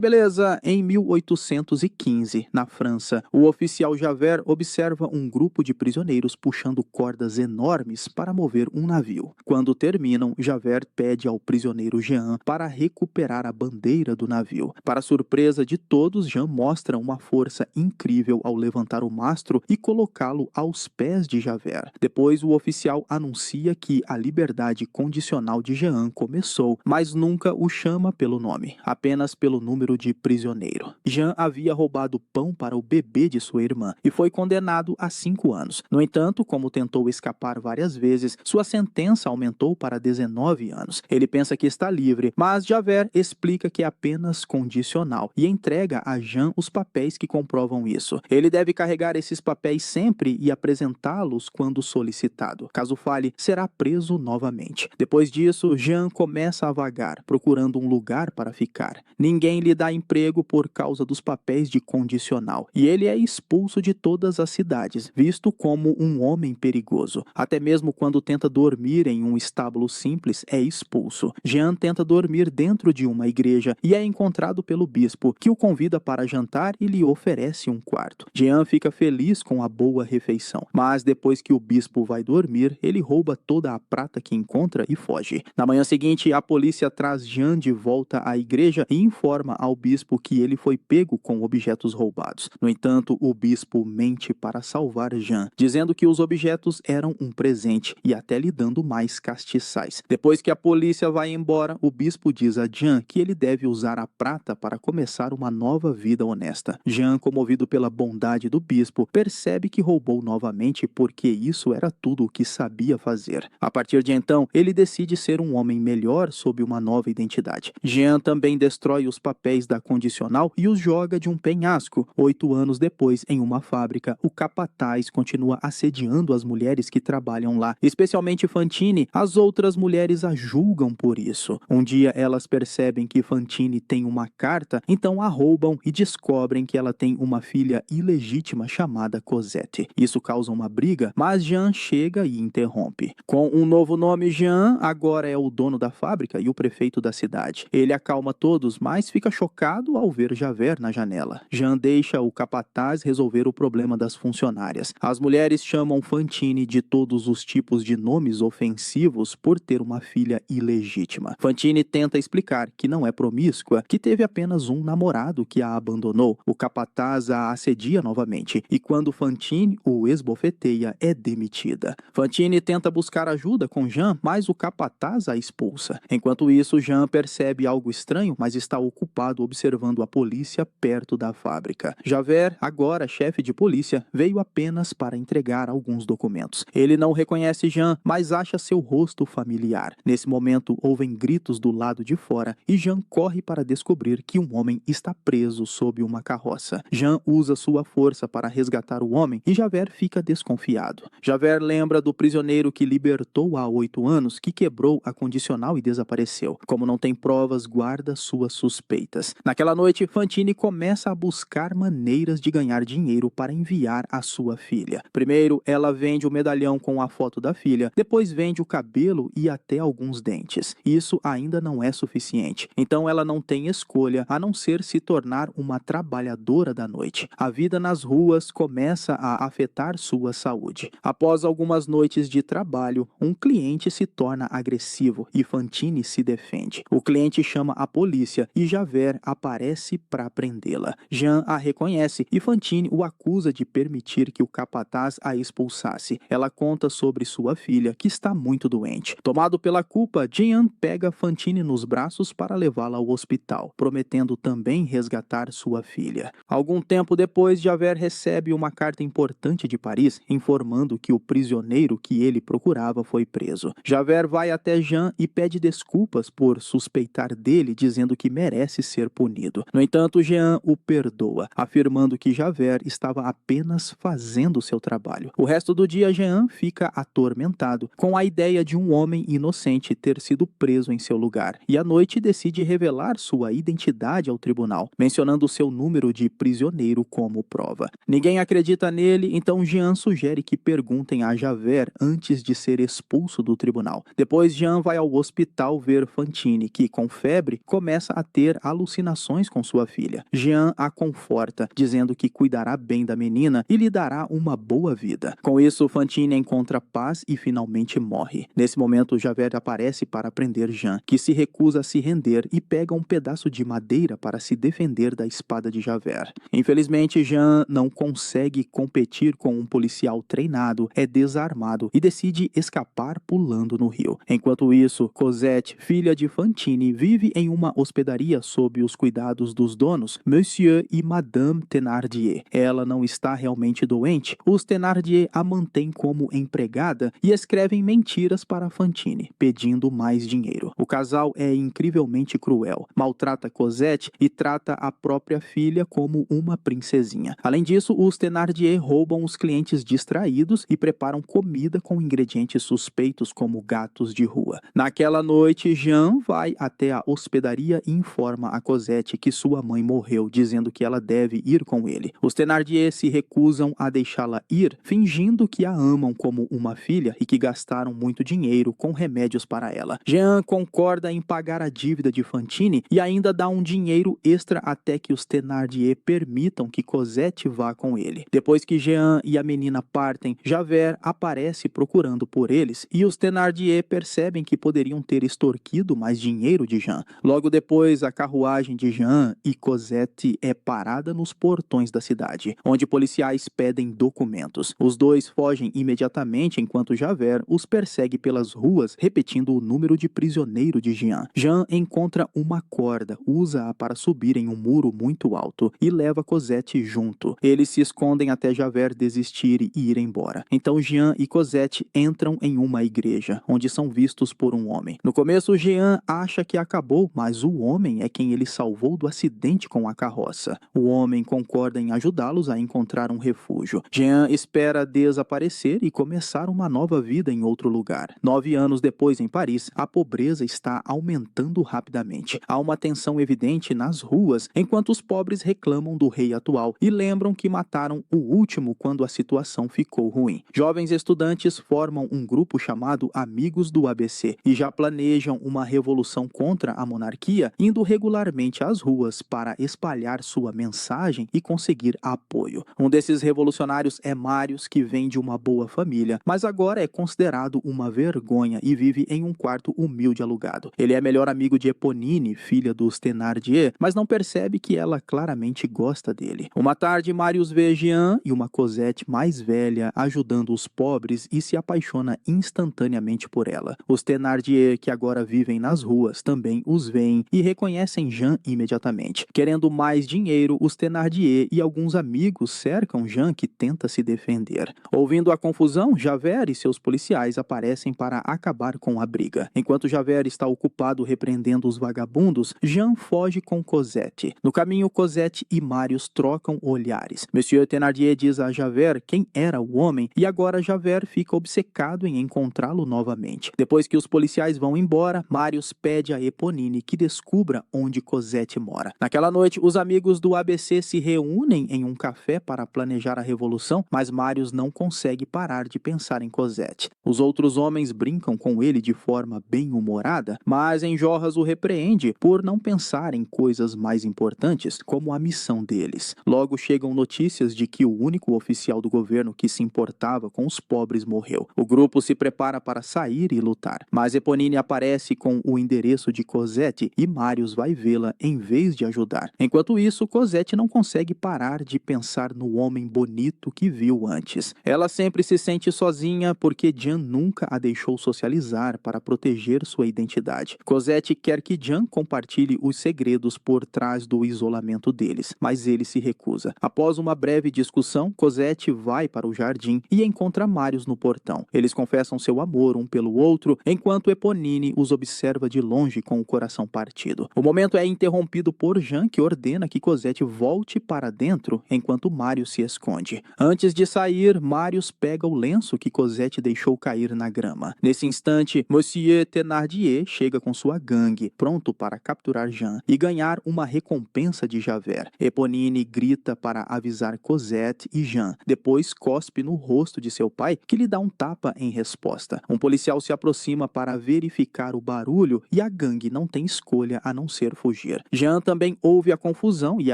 Beleza, em 1815, na França, o oficial Javert observa um grupo de prisioneiros puxando cordas enormes para mover um navio. Quando terminam, Javert pede ao prisioneiro Jean para recuperar a bandeira do navio. Para surpresa de todos, Jean mostra uma força incrível ao levantar o mastro e colocá-lo aos pés de Javert. Depois, o oficial anuncia que a liberdade condicional de Jean começou, mas nunca o chama pelo nome, apenas pelo número de prisioneiro. Jean havia roubado pão para o bebê de sua irmã e foi condenado a 5 anos. No entanto, como tentou escapar várias vezes, sua sentença aumentou para 19 anos. Ele pensa que está livre, mas Javert explica que é apenas condicional e entrega a Jean os papéis que comprovam isso. Ele deve carregar esses papéis sempre e apresentá-los quando solicitado. Caso falhe, será preso novamente. Depois disso, Jean começa a vagar, procurando um lugar para ficar. Ninguém lhe dá emprego por causa dos papéis de condicional, e ele é expulso de todas as cidades, visto como um homem perigoso. Até mesmo quando tenta dormir em um estábulo simples, é expulso. Jean tenta dormir dentro de uma igreja e é encontrado pelo bispo, que o convida para jantar e lhe oferece um quarto. Jean fica feliz com a boa refeição, mas depois que o bispo vai dormir, ele rouba toda a prata que encontra e foge. Na manhã seguinte, a polícia traz Jean de volta à igreja e informa ao bispo que ele foi pego com objetos roubados. No entanto, o bispo mente para salvar Jean, dizendo que os objetos eram um presente e até lhe dando mais castiçais. Depois que a polícia vai embora, o bispo diz a Jean que ele deve usar a prata para começar uma nova vida honesta. Jean, comovido pela bondade do bispo, percebe que roubou novamente porque isso era tudo o que sabia fazer. A partir de então, ele decide ser um homem melhor sob uma nova identidade. Jean também destrói os papéis da condicional e os joga de um penhasco. 8 anos depois, em uma fábrica, o capataz continua assediando as mulheres que trabalham lá, especialmente Fantine. As outras mulheres a julgam por isso. Um dia elas percebem que Fantine tem uma carta, então a roubam e descobrem que ela tem uma filha ilegítima chamada Cosette. Isso causa uma briga, mas Jean chega e interrompe. Com um novo nome, Jean agora é o dono da fábrica e o prefeito da cidade. Ele acalma todos, mas fica chocado ao ver Javert na janela. Jean deixa o capataz resolver o problema das funcionárias. As mulheres chamam Fantine de todos os tipos de nomes ofensivos por ter uma filha ilegítima. Fantine tenta explicar que não é promíscua, que teve apenas um namorado que a abandonou. O capataz a assedia novamente e quando Fantine o esbofeteia, é demitida. Fantine tenta buscar ajuda com Jean, mas o capataz a expulsa. Enquanto isso, Jean percebe algo estranho, mas está ocupado observando a polícia perto da fábrica. Javert, agora chefe de polícia, veio apenas para entregar alguns documentos. Ele não reconhece Jean, mas acha seu rosto familiar. Nesse momento, ouvem gritos do lado de fora e Jean corre para descobrir que um homem está preso sob uma carroça. Jean usa sua força para resgatar o homem e Javert fica desconfiado. Javert lembra do prisioneiro que libertou há 8 anos, que quebrou a condicional e desapareceu. Como não tem provas, guarda suas suspeitas. Naquela noite, Fantine começa a buscar maneiras de ganhar dinheiro para enviar a sua filha. Primeiro, ela vende o medalhão com a foto da filha, depois vende o cabelo e até alguns dentes. Isso ainda não é suficiente. Então ela não tem escolha a não ser se tornar uma trabalhadora da noite. A vida nas ruas começa a afetar sua saúde. Após algumas noites de trabalho, um cliente se torna agressivo e Fantine se defende. O cliente chama a polícia e Javert aparece para prendê-la. Jean a reconhece e Fantine o acusa de permitir que o capataz a expulsasse. Ela conta sobre sua filha, que está muito doente. Tomado pela culpa, Jean pega Fantine nos braços para levá-la ao hospital, prometendo também resgatar sua filha. Algum tempo depois, Javert recebe uma carta importante de Paris, informando que o prisioneiro que ele procurava foi preso. Javert vai até Jean e pede desculpas por suspeitar dele, dizendo que merece ser punido. No entanto, Jean o perdoa, afirmando que Javert estava apenas fazendo seu trabalho. O resto do dia, Jean fica atormentado com a ideia de um homem inocente ter sido preso em seu lugar, e à noite decide revelar sua identidade ao tribunal, mencionando seu número de prisioneiro como prova. Ninguém acredita nele, então Jean sugere que perguntem a Javert antes de ser expulso do tribunal. Depois, Jean vai ao hospital ver Fantine, que, com febre, começa a ter alucinações alucinações com sua filha. Jean a conforta, dizendo que cuidará bem da menina e lhe dará uma boa vida. Com isso, Fantine encontra paz e finalmente morre. Nesse momento, Javert aparece para prender Jean, que se recusa a se render e pega um pedaço de madeira para se defender da espada de Javert. Infelizmente, Jean não consegue competir com um policial treinado, é desarmado e decide escapar pulando no rio. Enquanto isso, Cosette, filha de Fantine, vive em uma hospedaria sob os cuidados dos donos, Monsieur e Madame Thénardier. Ela não está realmente doente, os Thénardier a mantêm como empregada e escrevem mentiras para Fantine, pedindo mais dinheiro. O casal é incrivelmente cruel, maltrata Cosette e trata a própria filha como uma princesinha. Além disso, os Thénardier roubam os clientes distraídos e preparam comida com ingredientes suspeitos como gatos de rua. Naquela noite, Jean vai até a hospedaria e informa a Cosette que sua mãe morreu, dizendo que ela deve ir com ele. Os Thénardier se recusam a deixá-la ir, fingindo que a amam como uma filha e que gastaram muito dinheiro com remédios para ela. Jean concorda em pagar a dívida de Fantine e ainda dá um dinheiro extra até que os Thénardier permitam que Cosette vá com ele. Depois que Jean e a menina partem, Javert aparece procurando por eles e os Thénardier percebem que poderiam ter extorquido mais dinheiro de Jean. Logo depois, a carruagem de Jean e Cosette é parada nos portões da cidade, onde policiais pedem documentos. Os dois fogem imediatamente enquanto Javert os persegue pelas ruas, repetindo o número de prisioneiro de Jean. Jean encontra uma corda, usa-a para subir em um muro muito alto e leva Cosette junto. Eles se escondem até Javert desistir e ir embora. Então Jean e Cosette entram em uma igreja, onde são vistos por um homem. No começo, Jean acha que acabou, mas o homem é quem ele salvou do acidente com a carroça. O homem concorda em ajudá-los a encontrar um refúgio. Jean espera desaparecer e começar uma nova vida em outro lugar. 9 anos depois, em Paris, a pobreza está aumentando rapidamente. Há uma tensão evidente nas ruas, enquanto os pobres reclamam do rei atual e lembram que mataram o último quando a situação ficou ruim. Jovens estudantes formam um grupo chamado Amigos do ABC e já planejam uma revolução contra a monarquia, indo regularmente às ruas para espalhar sua mensagem e conseguir apoio. Um desses revolucionários é Marius, que vem de uma boa família, mas agora é considerado uma vergonha e vive em um quarto humilde alugado. Ele é melhor amigo de Eponine, filha dos Thénardier, mas não percebe que ela claramente gosta dele. Uma tarde, Marius vê Jean e uma Cosette mais velha ajudando os pobres e se apaixona instantaneamente por ela. Os Thénardier, que agora vivem nas ruas, também os veem e reconhecem Jean imediatamente. Querendo mais dinheiro, os Thénardier e alguns amigos cercam Jean, que tenta se defender. Ouvindo a confusão, Javert e seus policiais aparecem para acabar com a briga. Enquanto Javert está ocupado repreendendo os vagabundos, Jean foge com Cosette. No caminho, Cosette e Marius trocam olhares. Monsieur Thénardier diz a Javert quem era o homem e agora Javert fica obcecado em encontrá-lo novamente. Depois que os policiais vão embora, Marius pede a Eponine que descubra onde Cosette mora. Naquela noite, os amigos do ABC se reúnem em um café para planejar a revolução, mas Marius não consegue parar de pensar em Cosette. Os outros homens brincam com ele de forma bem-humorada, mas Enjolras o repreende por não pensar em coisas mais importantes, como a missão deles. Logo chegam notícias de que o único oficial do governo que se importava com os pobres morreu. O grupo se prepara para sair e lutar, mas Eponine aparece com o endereço de Cosette e Marius vai vê-la em vez de ajudar. Enquanto isso, Cosette não consegue parar de pensar no homem bonito que viu antes. Ela sempre se sente sozinha porque Jean nunca a deixou socializar para proteger sua identidade. Cosette quer que Jean compartilhe os segredos por trás do isolamento deles, mas ele se recusa. Após uma breve discussão, Cosette vai para o jardim e encontra Marius no portão. Eles confessam seu amor um pelo outro, enquanto Eponine os observa de longe com o coração partido. O momento é interrompido por Jean, que ordena que Cosette volte para dentro, enquanto Marius se esconde. Antes de sair, Marius pega o lenço que Cosette deixou cair na grama. Nesse instante, Monsieur Thénardier chega com sua gangue, pronto para capturar Jean e ganhar uma recompensa de Javert. Eponine grita para avisar Cosette e Jean. Depois cospe no rosto de seu pai, que lhe dá um tapa em resposta. Um policial se aproxima para verificar o barulho e a gangue não tem escolha a não ser fugir. fugir. Jean também ouve a confusão e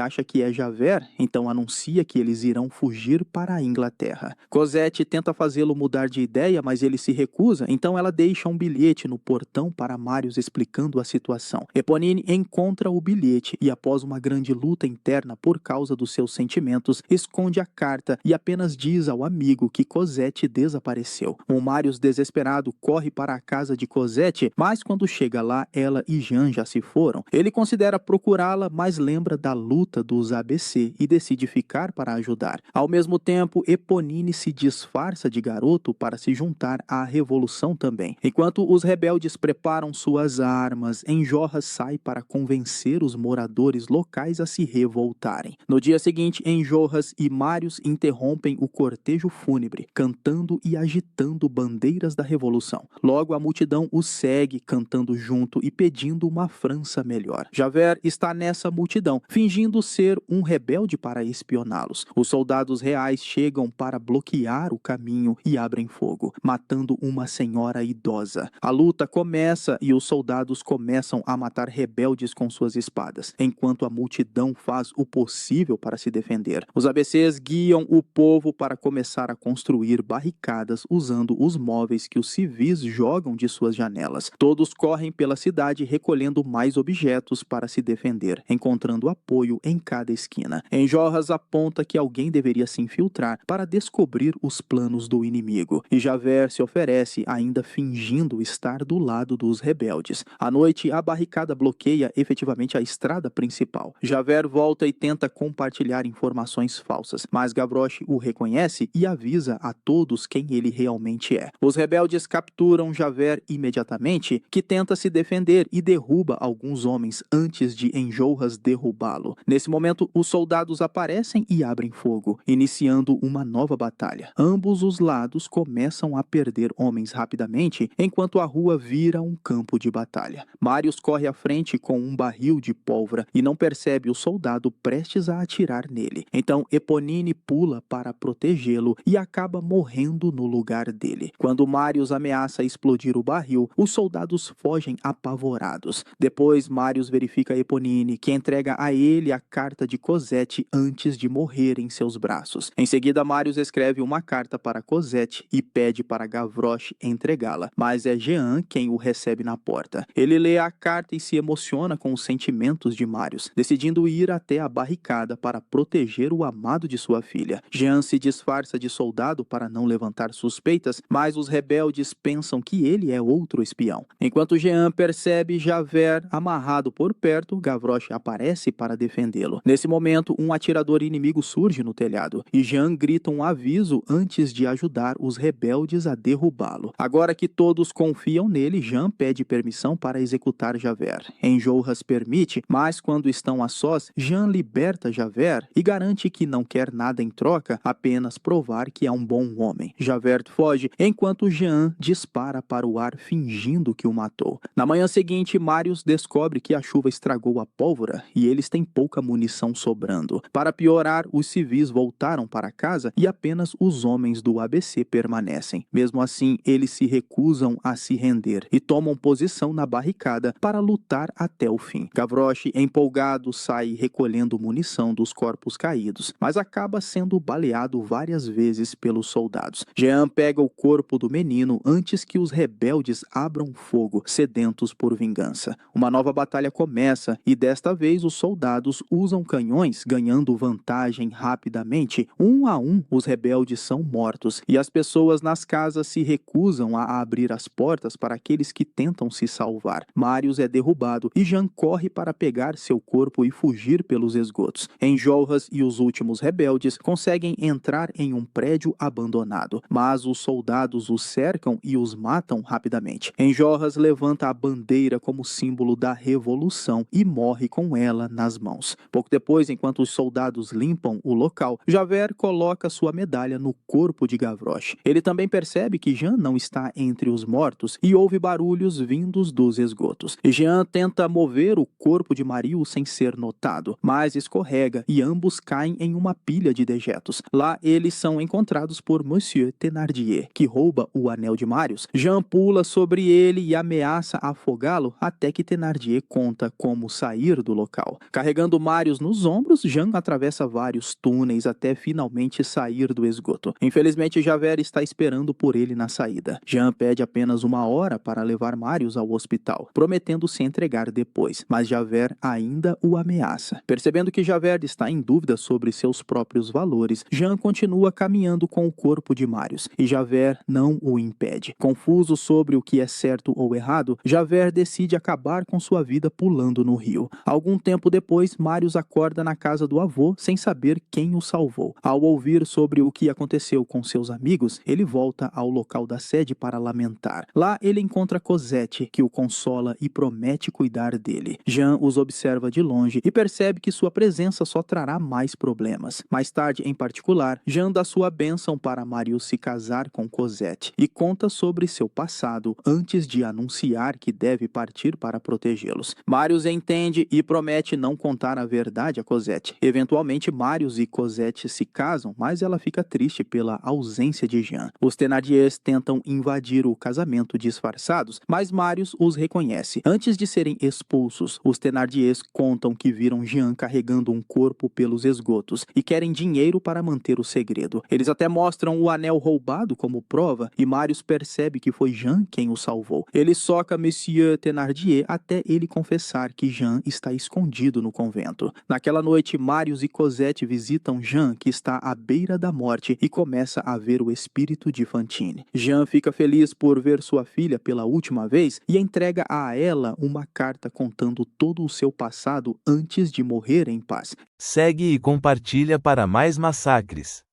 acha que é Javert, então anuncia que eles irão fugir para a Inglaterra. Cosette tenta fazê-lo mudar de ideia, mas ele se recusa, então ela deixa um bilhete no portão para Marius explicando a situação. Eponine encontra o bilhete e, após uma grande luta interna por causa dos seus sentimentos, esconde a carta e apenas diz ao amigo que Cosette desapareceu. O Marius, desesperado, corre para a casa de Cosette, mas quando chega lá, ela e Jean já se foram. Ele considera procurá-la, mas lembra da luta dos ABC e decide ficar para ajudar. Ao mesmo tempo, Eponine se disfarça de garoto para se juntar à revolução também. Enquanto os rebeldes preparam suas armas, Enjolras sai para convencer os moradores locais a se revoltarem. No dia seguinte, Enjolras e Marius interrompem o cortejo fúnebre, cantando e agitando bandeiras da revolução. Logo, a multidão os segue, cantando junto e pedindo uma França melhor. Javert está nessa multidão, fingindo ser um rebelde para espioná-los. Os soldados reais chegam para bloquear o caminho e abrem fogo, matando uma senhora idosa. A luta começa e os soldados começam a matar rebeldes com suas espadas, enquanto a multidão faz o possível para se defender. Os ABCs guiam o povo para começar a construir barricadas usando os móveis que os civis jogam de suas janelas. Todos correm pela cidade recolhendo mais objetos para se defender, encontrando apoio em cada esquina. Enjolras aponta que alguém deveria se infiltrar para descobrir os planos do inimigo, e Javert se oferece, ainda fingindo estar do lado dos rebeldes. À noite, a barricada bloqueia efetivamente a estrada principal. Javert volta e tenta compartilhar informações falsas, mas Gavroche o reconhece e avisa a todos quem ele realmente é. Os rebeldes capturam Javert imediatamente, que tenta se defender e derruba alguns homens antes de Enjolras derrubá-lo. Nesse momento, os soldados aparecem e abrem fogo, iniciando uma nova batalha. Ambos os lados começam a perder homens rapidamente, enquanto a rua vira um campo de batalha. Marius corre à frente com um barril de pólvora e não percebe o soldado prestes a atirar nele. Então Eponine pula para protegê-lo e acaba morrendo no lugar dele. Quando Marius ameaça explodir o barril, os soldados fogem apavorados. Depois Marius verifica Eponine, que entrega a ele a carta de Cosette antes de morrer em seus braços. Em seguida, Marius escreve uma carta para Cosette e pede para Gavroche entregá-la, mas é Jean quem o recebe na porta. Ele lê a carta e se emociona com os sentimentos de Marius, decidindo ir até a barricada para proteger o amado de sua filha. Jean se disfarça de soldado para não levantar suspeitas, mas os rebeldes pensam que ele é outro espião. Enquanto Jean percebe Javert amarrado por perto, Gavroche aparece para defendê-lo. Nesse momento, um atirador inimigo surge no telhado, e Jean grita um aviso antes de ajudar os rebeldes a derrubá-lo. Agora que todos confiam nele, Jean pede permissão para executar Javert. Enjolras permite, mas quando estão a sós, Jean liberta Javert e garante que não quer nada em troca, apenas provar que é um bom homem. Javert foge, enquanto Jean dispara para o ar fingindo que o matou. Na manhã seguinte, Marius descobre que a chuva estragou a pólvora e eles têm pouca munição sobrando. Para piorar, os civis voltaram para casa e apenas os homens do ABC permanecem. Mesmo assim, eles se recusam a se render e tomam posição na barricada para lutar até o fim. Gavroche, empolgado, sai recolhendo munição dos corpos caídos, mas acaba sendo baleado várias vezes pelos soldados. Jean pega o corpo do menino antes que os rebeldes abram fogo, sedentos por vingança. Uma nova batalha começa e desta vez os soldados usam canhões, ganhando vantagem rapidamente. Um a um, os rebeldes são mortos e as pessoas nas casas se recusam a abrir as portas para aqueles que tentam se salvar. Marius é derrubado e Jean corre para pegar seu corpo e fugir pelos esgotos. Enjolras e os últimos rebeldes conseguem entrar em um prédio abandonado, mas os soldados os cercam e os matam rapidamente. Enjolras levanta a bandeira como símbolo da revolução e morre com ela nas mãos. Pouco depois, enquanto os soldados limpam o local, Javert coloca sua medalha no corpo de Gavroche. Ele também percebe que Jean não está entre os mortos e ouve barulhos vindos dos esgotos. Jean tenta mover o corpo de Marius sem ser notado, mas escorrega e ambos caem em uma pilha de dejetos. Lá eles são encontrados por Monsieur Thénardier, que rouba o anel de Marius. Jean pula sobre ele e ameaça afogá-lo até que Thénardier conta orienta como sair do local. Carregando Marius nos ombros, Jean atravessa vários túneis até finalmente sair do esgoto. Infelizmente, Javert está esperando por ele na saída. Jean pede apenas 1 hora para levar Marius ao hospital, prometendo se entregar depois, mas Javert ainda o ameaça. Percebendo que Javert está em dúvida sobre seus próprios valores, Jean continua caminhando com o corpo de Marius, e Javert não o impede. Confuso sobre o que é certo ou errado, Javert decide acabar com sua vida pulando no rio. Algum tempo depois, Marius acorda na casa do avô sem saber quem o salvou. Ao ouvir sobre o que aconteceu com seus amigos, ele volta ao local da sede para lamentar. Lá ele encontra Cosette, que o consola e promete cuidar dele. Jean os observa de longe e percebe que sua presença só trará mais problemas. Mais tarde, em particular, Jean dá sua bênção para Marius se casar com Cosette e conta sobre seu passado antes de anunciar que deve partir para protegê-los. Marius entende e promete não contar a verdade a Cosette. Eventualmente, Marius e Cosette se casam, mas ela fica triste pela ausência de Jean. Os Thénardiers tentam invadir o casamento disfarçados, mas Marius os reconhece. Antes de serem expulsos, os Thénardiers contam que viram Jean carregando um corpo pelos esgotos e querem dinheiro para manter o segredo. Eles até mostram o anel roubado como prova e Marius percebe que foi Jean quem o salvou. Ele soca Monsieur Thénardier até ele confessar que Jean está escondido no convento. Naquela noite, Marius e Cosette visitam Jean, que está à beira da morte, e começa a ver o espírito de Fantine. Jean fica feliz por ver sua filha pela última vez e entrega a ela uma carta contando todo o seu passado antes de morrer em paz. Segue e compartilha para mais massacres.